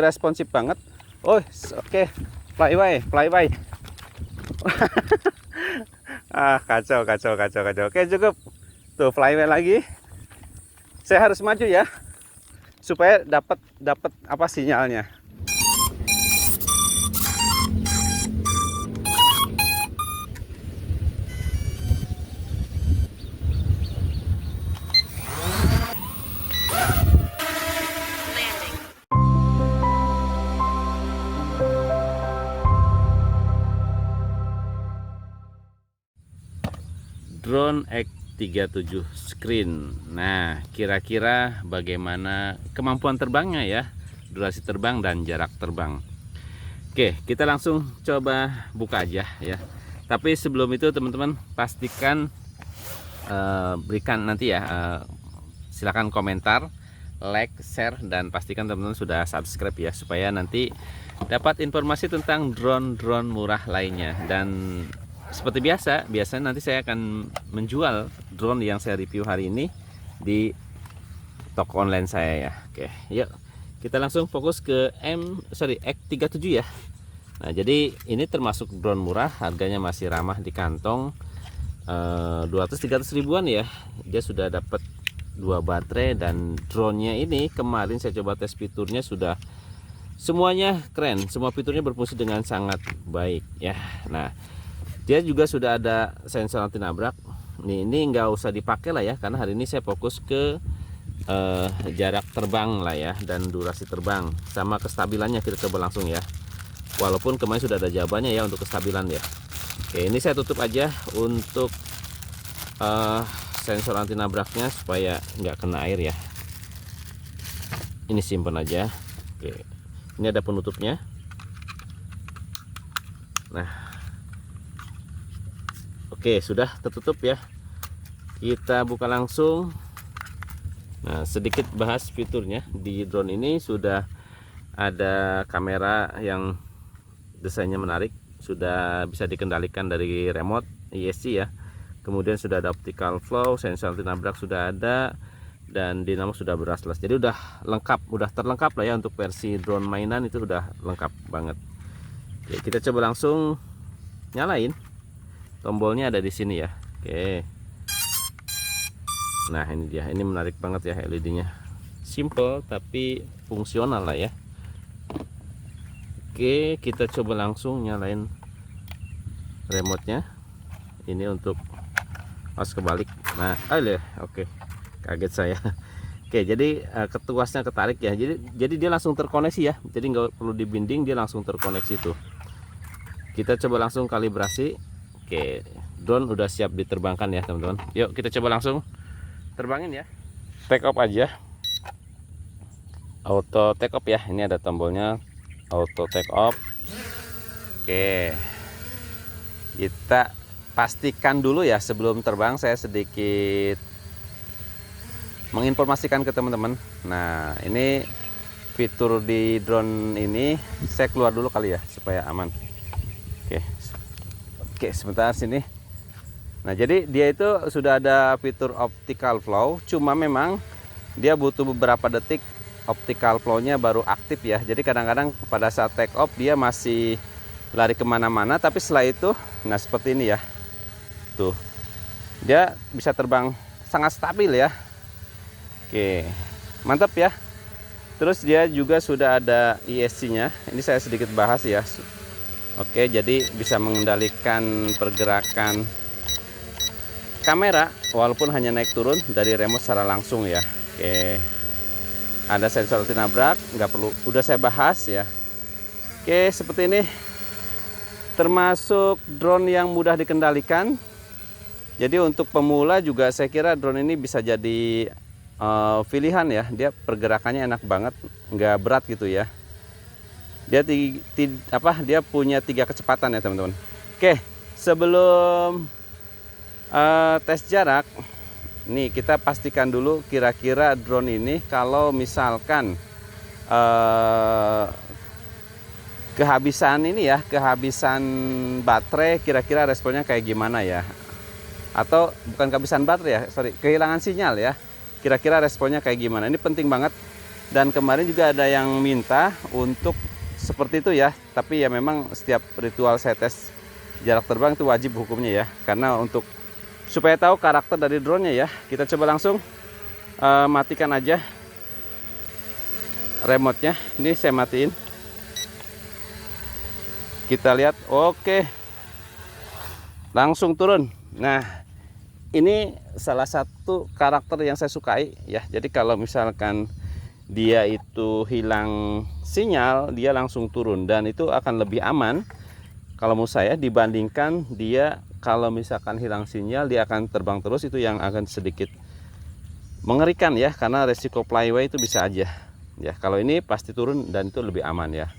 responsif banget. Oh, oke. Flyway. Kacau. Oke, cukup. Tuh, flyway lagi. Saya harus maju ya, supaya dapat apa sinyalnya. Drone X37 screen. Nah, kira-kira bagaimana kemampuan terbangnya ya, durasi terbang dan jarak terbang. Oke, kita langsung coba buka aja ya. Tapi sebelum itu teman-teman pastikan berikan nanti ya, silakan komentar, like, share, dan pastikan teman-teman sudah subscribe ya, supaya nanti dapat informasi tentang drone murah lainnya. Dan seperti biasanya nanti saya akan menjual drone yang saya review hari ini di toko online saya ya. Oke, yuk kita langsung fokus ke X37 ya. Nah, jadi ini termasuk drone murah, harganya masih ramah di kantong, 200-300 ribuan ya. Dia sudah dapat 2 baterai, dan drone-nya ini kemarin saya coba tes fiturnya, sudah semuanya keren, semua fiturnya berfungsi dengan sangat baik ya. Nah, dia juga sudah ada sensor anti nabrak. Ini nggak usah dipakai lah ya, karena hari ini saya fokus ke jarak terbang lah ya, dan durasi terbang sama kestabilannya. Kita coba langsung ya, walaupun kemarin sudah ada jawabannya ya untuk kestabilan ya. Oke, ini saya tutup aja untuk sensor anti nabraknya supaya nggak kena air ya. Ini simpan aja. Oke, ini ada penutupnya. Nah, oke, sudah tertutup ya. Kita buka langsung. Nah, sedikit bahas fiturnya. Di drone ini sudah ada kamera yang desainnya menarik, sudah bisa dikendalikan dari remote ESC ya. Kemudian sudah ada optical flow, sensor anti nabrak sudah ada, dan dinamo sudah brushless. Jadi udah lengkap, udah terlengkap lah ya, untuk versi drone mainan itu udah lengkap banget. Oke, kita coba langsung nyalain. Tombolnya ada di sini ya. Oke. Nah, ini dia. Ini menarik banget ya LED-nya. Simple tapi fungsional lah ya. Oke, kita coba langsung nyalain remote-nya. Ini untuk pas kebalik. Nah, oke. Kaget saya. Oke, jadi ketuasnya ketarik ya. Jadi dia langsung terkoneksi ya. Jadi nggak perlu dibinding, dia langsung terkoneksi tuh. Kita coba langsung kalibrasi. Oke, drone udah siap diterbangkan ya teman-teman. Yuk kita coba langsung terbangin ya. Take off aja. Auto take off ya. Ini ada tombolnya, auto take off. Oke, kita pastikan dulu ya sebelum terbang, saya sedikit menginformasikan ke teman-teman. Nah, ini fitur di drone ini saya keluar dulu kali ya supaya aman. Oke, sebentar sini. Nah, jadi dia itu sudah ada fitur optical flow, cuma memang dia butuh beberapa detik optical flow-nya baru aktif ya. Jadi kadang-kadang pada saat take off dia masih lari kemana-mana, tapi setelah itu, nah seperti ini ya. Tuh, dia bisa terbang sangat stabil ya. Oke, mantap ya. Terus dia juga sudah ada ESC-nya. Ini saya sedikit bahas ya. Oke, jadi bisa mengendalikan pergerakan kamera walaupun hanya naik turun dari remote secara langsung ya. Oke, ada sensor anti nabrak, nggak perlu, udah saya bahas ya. Oke, seperti ini, termasuk drone yang mudah dikendalikan. Jadi untuk pemula juga saya kira drone ini bisa jadi pilihan ya. Dia pergerakannya enak banget, nggak berat gitu ya. Dia punya 3 kecepatan ya teman-teman. Oke, sebelum tes jarak, nih kita pastikan dulu kira-kira drone ini kalau misalkan kehabisan baterai, kira-kira responnya kayak gimana ya. Atau bukan kehabisan baterai ya, kehilangan sinyal ya. Kira-kira responnya kayak gimana. Ini penting banget Dan kemarin juga ada yang minta untuk seperti itu ya. Tapi ya memang setiap ritual saya tes jarak terbang itu wajib hukumnya ya. Karena untuk supaya tahu karakter dari drone-nya ya, kita coba langsung matikan aja remote-nya. Ini saya matiin. Kita lihat, oke, langsung turun. Nah, ini salah satu karakter yang saya sukai ya. Jadi kalau misalkan dia itu hilang sinyal, dia langsung turun, dan itu akan lebih aman kalau menurut saya dibandingkan dia kalau misalkan hilang sinyal dia akan terbang terus. Itu yang akan sedikit mengerikan ya, karena resiko flyway itu bisa aja ya. Kalau ini pasti turun dan itu lebih aman ya.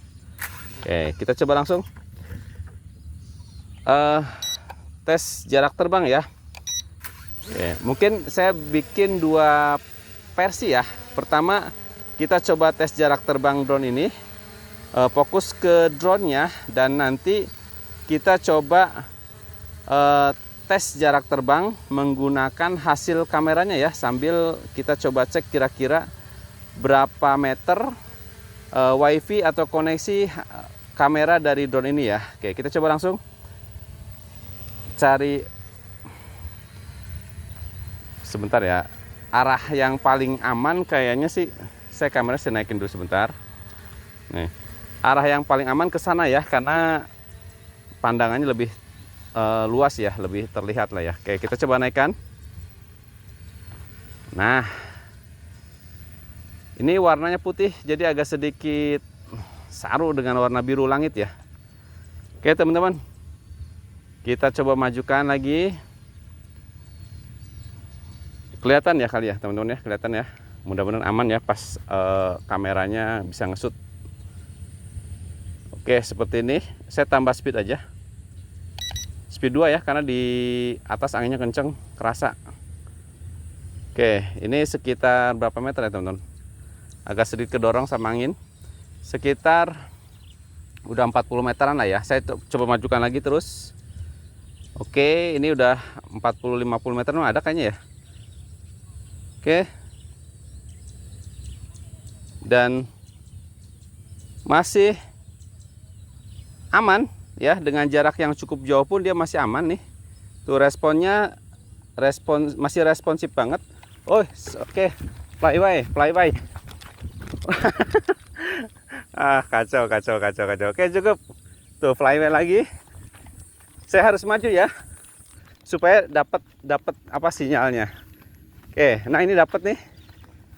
Oke, kita coba langsung tes jarak terbang ya. Oke, mungkin saya bikin dua versi ya. Pertama, kita coba tes jarak terbang drone ini, fokus ke drone-nya, dan nanti kita coba tes jarak terbang menggunakan hasil kameranya ya, sambil kita coba cek kira-kira berapa meter wifi atau koneksi kamera dari drone ini ya. Oke, kita coba langsung cari sebentar ya, arah yang paling aman kayaknya sih. Saya naikin dulu sebentar. Nih, arah yang paling aman ke sana ya, karena pandangannya lebih luas ya, lebih terlihat lah ya. Oke, kita coba naikkan. Nah, ini warnanya putih, jadi agak sedikit saru dengan warna biru langit ya. Oke teman-teman, kita coba majukan lagi. Kelihatan ya kali ya teman-teman ya, kelihatan ya. Mudah-mudahan aman ya pas kameranya bisa ngesut. Oke, seperti ini. Saya tambah speed aja. Speed 2 ya, karena di atas anginnya kenceng, kerasa. Oke, ini sekitar berapa meter ya teman-teman? Agak sedikit kedorong sama angin. Sekitar udah 40 meteran lah ya. Saya coba majukan lagi terus. Oke, ini udah 40-50 meter ada kayaknya ya. Oke. Dan masih aman ya, dengan jarak yang cukup jauh pun dia masih aman nih. Tuh responnya masih responsif banget. Oh, oke. Flyway. Kacau. Oke, cukup. Tuh flyway lagi. Saya harus maju ya, supaya dapat apa sinyalnya. Oke, nah ini dapat nih.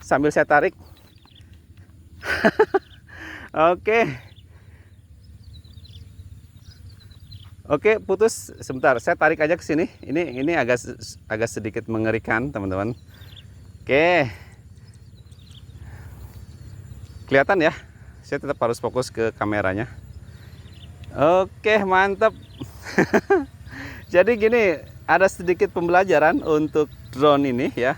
Sambil saya tarik. Oke, putus sebentar. Saya tarik aja ke sini. Ini agak sedikit mengerikan, teman-teman. Oke. Kelihatan ya? Saya tetap harus fokus ke kameranya. Oke, mantap. Jadi gini, ada sedikit pembelajaran untuk drone ini ya.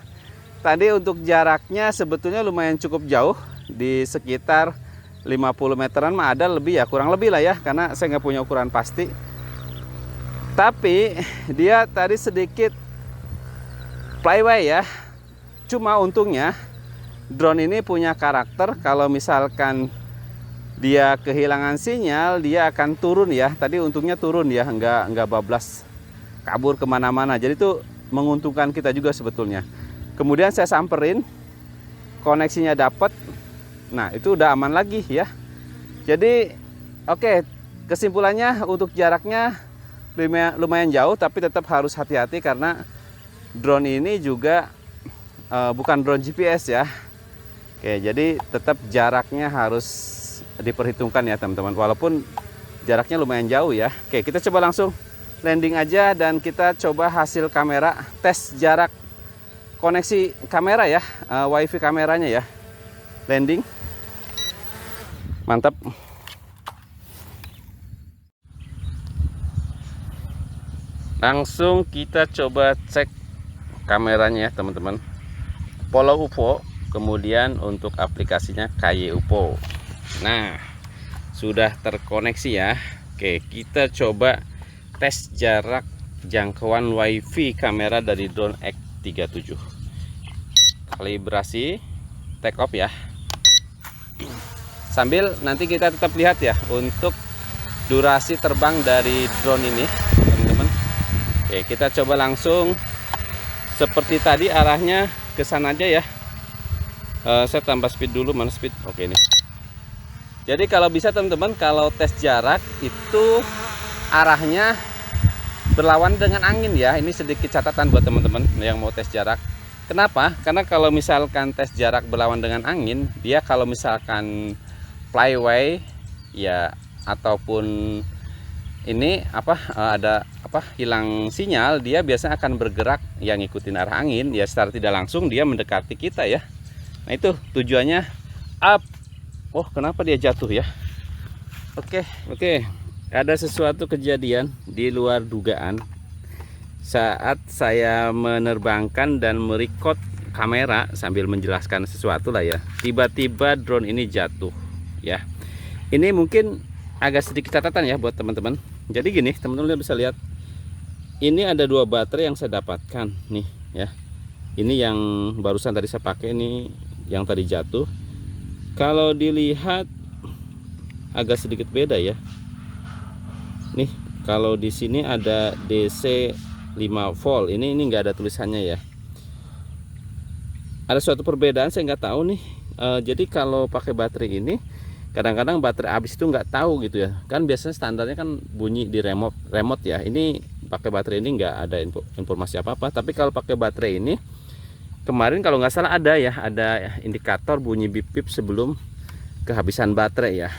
Tadi untuk jaraknya sebetulnya lumayan cukup jauh, di sekitar 50 meteran mah ada lebih ya, kurang lebih lah ya, karena saya nggak punya ukuran pasti. Tapi dia tadi sedikit flyway ya. Cuma untungnya drone ini punya karakter, kalau misalkan dia kehilangan sinyal dia akan turun ya. Tadi untungnya turun ya, nggak bablas kabur kemana-mana. Jadi itu menguntungkan kita juga sebetulnya. Kemudian saya samperin, koneksinya dapat. Nah itu udah aman lagi ya. Jadi oke, kesimpulannya untuk jaraknya lumayan jauh, tapi tetap harus hati-hati karena drone ini juga bukan drone GPS ya. Oke, jadi tetap jaraknya harus diperhitungkan ya teman-teman, walaupun jaraknya lumayan jauh ya. Oke, kita coba langsung landing aja dan kita coba hasil kamera, tes jarak koneksi kamera ya, wifi kameranya ya. Landing. Mantap. Langsung kita coba cek kameranya ya teman-teman. Polo UFO, kemudian untuk aplikasinya KY UFO. Nah, sudah terkoneksi ya. Oke, kita coba tes jarak jangkauan wifi kamera dari drone X37. Kalibrasi take off ya. Sambil nanti kita tetap lihat ya untuk durasi terbang dari drone ini, teman-teman. Oke, kita coba langsung seperti tadi, arahnya ke sana aja ya. Saya tambah speed dulu, mana speed? Oke, ini. Jadi kalau bisa teman-teman, kalau tes jarak itu arahnya berlawan dengan angin ya. Ini sedikit catatan buat teman-teman yang mau tes jarak. Kenapa? Karena kalau misalkan tes jarak berlawan dengan angin, dia kalau misalkan flyway ya, ataupun ini ada hilang sinyal, dia biasanya akan bergerak yang ngikutin arah angin ya, secara tidak langsung dia mendekati kita ya. Nah itu tujuannya up. Oh, kenapa dia jatuh ya? Oke. Ada sesuatu kejadian di luar dugaan saat saya menerbangkan dan merekod kamera sambil menjelaskan sesuatu lah ya. Tiba-tiba drone ini jatuh ya. Ini mungkin agak sedikit catatan ya buat teman-teman. Jadi gini, teman-teman bisa lihat. Ini ada 2 baterai yang saya dapatkan nih ya. Ini yang barusan tadi saya pakai, ini yang tadi jatuh. Kalau dilihat agak sedikit beda ya. Nih, kalau di sini ada DC 5 volt. Ini nggak ada tulisannya ya. Ada suatu perbedaan, saya nggak tahu nih. Jadi kalau pakai baterai ini, kadang-kadang baterai habis itu nggak tahu gitu ya. Kan biasanya standarnya kan bunyi di remote ya. Ini pakai baterai ini nggak ada informasi apa-apa. Tapi kalau pakai baterai ini, kemarin kalau nggak salah ada indikator bunyi bip-bip sebelum kehabisan baterai ya.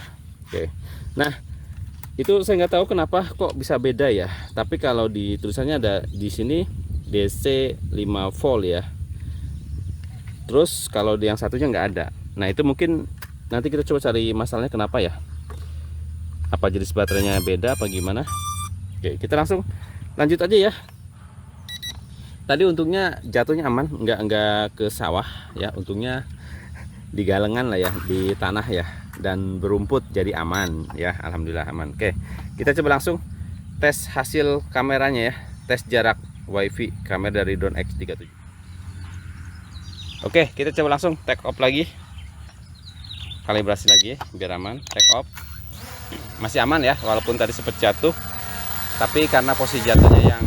Oke. Nah, itu saya nggak tahu kenapa kok bisa beda ya. Tapi kalau di tulisannya ada di sini DC 5 volt ya. Terus kalau di yang satunya nggak ada. Nah itu mungkin nanti kita coba cari masalahnya kenapa ya. Apa jenis baterainya beda apa gimana? Oke, kita langsung lanjut aja ya. Tadi untungnya jatuhnya aman, nggak ke sawah ya. Untungnya di galengan lah ya, di tanah ya, dan berumput jadi aman ya, alhamdulillah aman. Oke, kita coba langsung tes hasil kameranya ya, tes jarak wifi kamera dari drone X37. Oke, kita coba langsung take off lagi, kalibrasi lagi biar aman. Take off, masih aman ya, walaupun tadi sempat jatuh, tapi karena posisi jatuhnya yang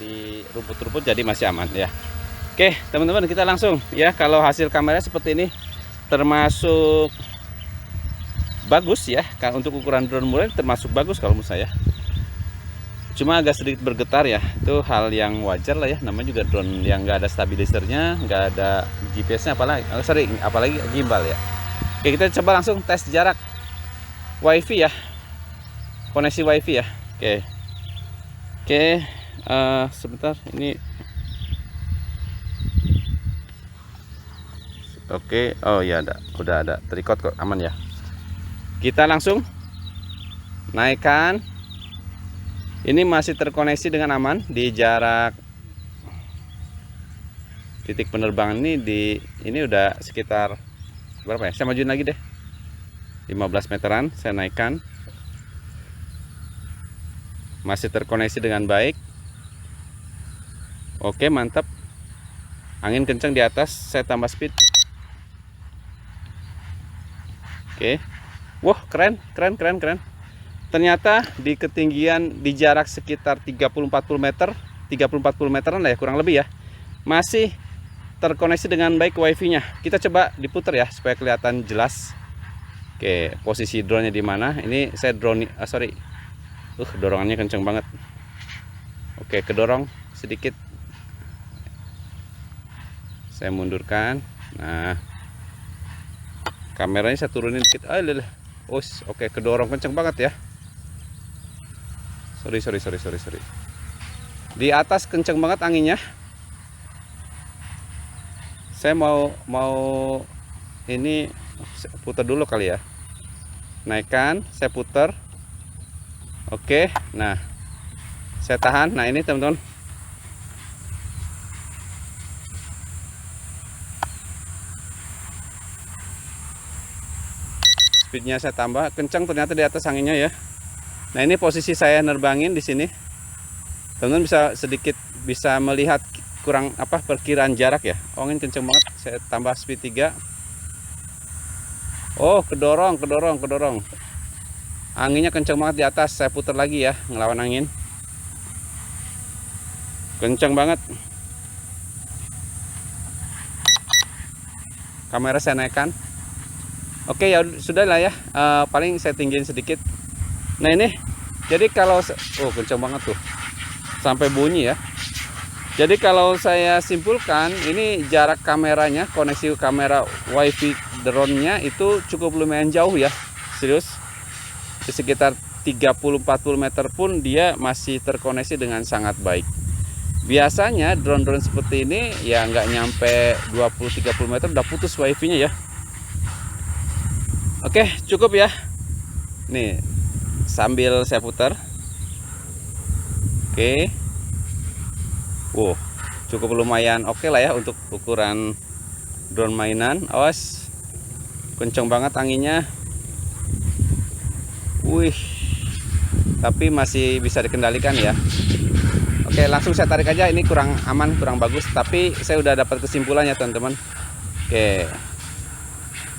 di rumput-rumput jadi masih aman ya. Oke teman-teman, kita langsung ya. Kalau hasil kamera seperti ini termasuk bagus ya, kan untuk ukuran drone murah termasuk bagus kalau menurut saya. Cuma agak sedikit bergetar ya, itu hal yang wajar lah ya, namanya juga drone yang nggak ada stabilizernya, nggak ada GPS-nya, apalagi gimbal ya. Oke, kita coba langsung tes jarak wifi ya, koneksi wifi ya. Oke, sebentar ini. Oke, oh ya udah ada terikot kok, aman ya. Kita langsung naikkan. Ini masih terkoneksi dengan aman di jarak titik penerbangan ini udah sekitar berapa ya? Saya majuin lagi deh. 15 meteran saya naikkan. Masih terkoneksi dengan baik. Oke, mantap. Angin kencang di atas, saya tambah speed. Oke. Wah, keren. Ternyata di ketinggian di jarak sekitar 30-40 meteran lah ya, kurang lebih ya. Masih terkoneksi dengan baik wifi-nya. Kita coba diputar ya supaya kelihatan jelas. Oke, posisi drone-nya di mana? Ini saya dorongannya kenceng banget. Oke, kedorong sedikit. Saya mundurkan. Nah, kameranya saya turunin dikit. Oke, kedorong kenceng banget ya. Sorry. Di atas kenceng banget anginnya. Saya mau ini putar dulu kali ya. Naikkan, saya putar. Oke, nah saya tahan. Nah ini teman-teman, speednya saya tambah kencang, ternyata di atas anginnya ya. Nah ini posisi saya nerbangin di sini, teman-teman bisa melihat perkiraan jarak ya. Angin kencang banget, saya tambah speed 3. Oh, kedorong. Anginnya kencang banget di atas. Saya putar lagi ya, ngelawan angin. Kencang banget. Kamera saya naikkan. Oke, ya sudah lah ya. Paling saya tinggiin sedikit. Nah ini, jadi kalau kencang banget tuh, sampai bunyi ya. Jadi kalau saya simpulkan, ini jarak kameranya, koneksi kamera wifi drone-nya itu cukup lumayan jauh ya, serius. Di sekitar 30-40 meter pun dia masih terkoneksi dengan sangat baik. Biasanya drone-drone seperti ini ya nggak nyampe 20-30 meter udah putus wifi-nya ya. Oke, cukup ya. Nih, sambil saya putar. Oke. Cukup lumayan oke lah ya untuk ukuran drone mainan. Awas, kenceng banget anginnya. Tapi masih bisa dikendalikan ya. Oke, langsung saya tarik aja. Ini kurang aman, kurang bagus, tapi saya udah dapat kesimpulannya teman-teman. Oke,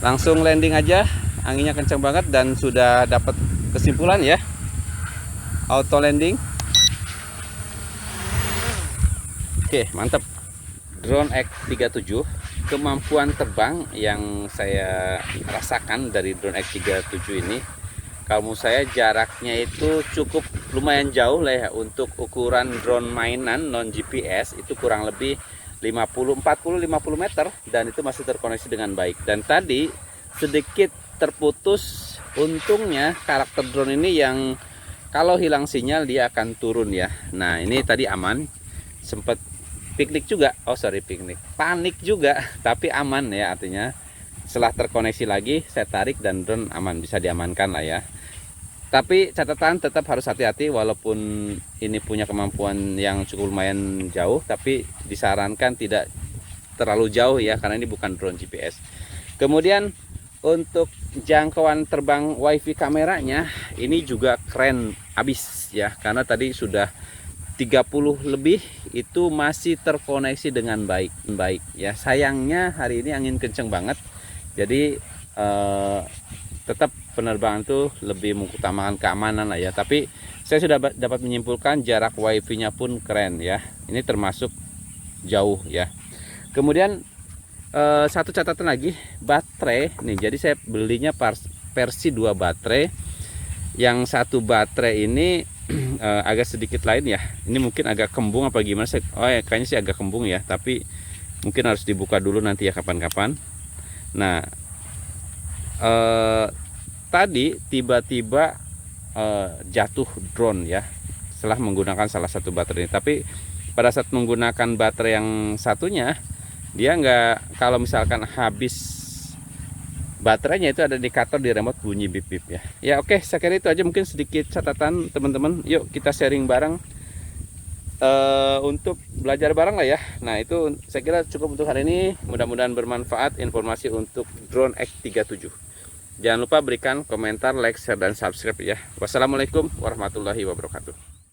langsung landing aja. Anginnya kenceng banget dan sudah dapat kesimpulan ya. Auto landing. Oke, mantap. Drone X37, kemampuan terbang yang saya rasakan dari drone X37 ini, kalau saya jaraknya itu cukup lumayan jauh lah ya. Untuk ukuran drone mainan non GPS itu kurang lebih 40-50 meter dan itu masih terkoneksi dengan baik. Dan tadi sedikit terputus, untungnya karakter drone ini yang kalau hilang sinyal dia akan turun ya. Nah ini tadi aman, sempat panik juga, tapi aman ya, artinya setelah terkoneksi lagi saya tarik dan drone aman, bisa diamankan lah ya. Tapi catatan tetap harus hati-hati, walaupun ini punya kemampuan yang cukup lumayan jauh, tapi disarankan tidak terlalu jauh ya, karena ini bukan drone GPS. Kemudian untuk jangkauan terbang wifi kameranya ini juga keren abis ya, karena tadi sudah 30 lebih itu masih terkoneksi dengan baik ya. Sayangnya hari ini angin kenceng banget, jadi tetap penerbangan tuh lebih mengutamakan keamanan lah ya. Tapi saya sudah dapat menyimpulkan jarak wifi nya pun keren ya, ini termasuk jauh ya. Kemudian satu catatan lagi, baterai nih. Jadi saya belinya versi 2 baterai. Yang satu baterai ini agak sedikit lain ya. Ini mungkin agak kembung apa gimana sih? Ya, kayaknya sih agak kembung ya, tapi mungkin harus dibuka dulu nanti ya kapan-kapan. Nah, tadi tiba-tiba jatuh drone ya setelah menggunakan salah satu baterai ini. Tapi pada saat menggunakan baterai yang satunya, dia nggak, kalau misalkan habis baterainya itu ada indikator di remote bunyi bip-bip ya. Ya oke, saya kira itu aja, mungkin sedikit catatan teman-teman. Yuk kita sharing bareng untuk belajar bareng lah ya. Nah itu saya kira cukup untuk hari ini. Mudah-mudahan bermanfaat informasi untuk drone X37. Jangan lupa berikan komentar, like, share, dan subscribe ya. Wassalamualaikum warahmatullahi wabarakatuh.